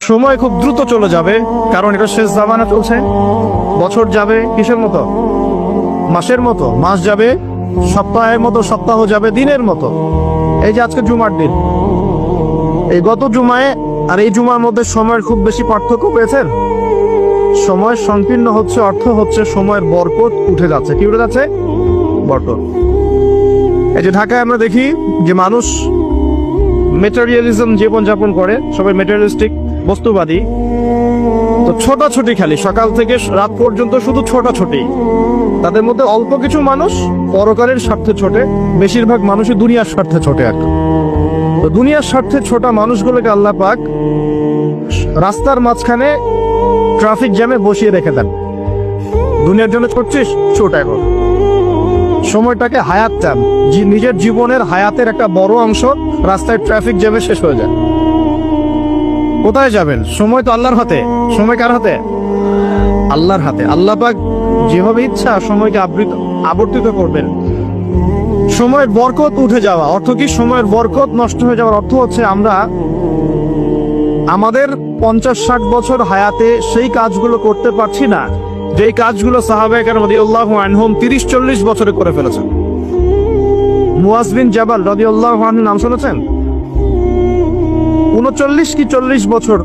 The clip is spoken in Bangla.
সময় খুব দ্রুত চলে যাবে, কারণ এটা শেষ জামানা চলছে। বছর যাবে কিসের মতো? মাসের মতো। মাস যাবে সপ্তাহের মতো, সপ্তাহ যাবে দিনের মতো। এই যে আজকে জুমার দিন, এই গত জুমায় আর এই জুমার মধ্যে সময়ের খুব বেশি পার্থক্য পেয়েছেন? সময় সংকীর্ণ হচ্ছে, অর্থ হচ্ছে সময়ের বরকত উঠে যাচ্ছে। কি উঠে যাচ্ছে? বরকত। এই যে ঢাকায় আমরা দেখি যে মানুষ মেটেরিয়ালিজম জীবনযাপন করে, সবাই মেটেরিয়ালিস্টিক, বস্তুবাদী। তো ছোটাছুটি খালি সকাল থেকে রাত পর্যন্ত শুধু ছোটাছুটি। তাদের মধ্যে অল্প কিছু মানুষ পরকালের স্বার্থে ছোটে, বেশিরভাগ মানুষই দুনিয়ার স্বার্থে ছোটে। আর তো দুনিয়ার স্বার্থে ছোটা মানুষগুলোকে আল্লাহ পাক রাস্তার মাঝখানে ট্রাফিক জ্যামে বসিয়ে রেখে দেন। দুনিয়ার জন্য ছুটছিস, ছোট। এখন সময়টাকে হায়াত চান, নিজের জীবনের হায়াতের একটা বড় অংশ রাস্তায় ট্রাফিক জ্যামে শেষ হয়ে যায়। কোথায় যাবেন? সময় তো আল্লাহর হাতে। সময় কার হাতে? আল্লাহর হাতে। আল্লাহ পাক যেভাবে ইচ্ছা সময়কে আবর্তিত করবেন। সময়ের বরকত উঠে যাওয়া অর্থ কি? সময়ের বরকত নষ্ট হয়ে যাওয়ার অর্থ হচ্ছে আমরা আমাদের 50-60 বছর হায়াতে সেই কাজগুলো করতে পারছি না, যেই কাজগুলো সাহাবায়ে কেরাম রাদিয়াল্লাহু আনহুম 30-40 বছরে করে ফেলেছেন। মুয়াজ বিন জাবাল রাদিয়াল্লাহু আনহু নাম শুনেছেন? 39 কি 40 বছর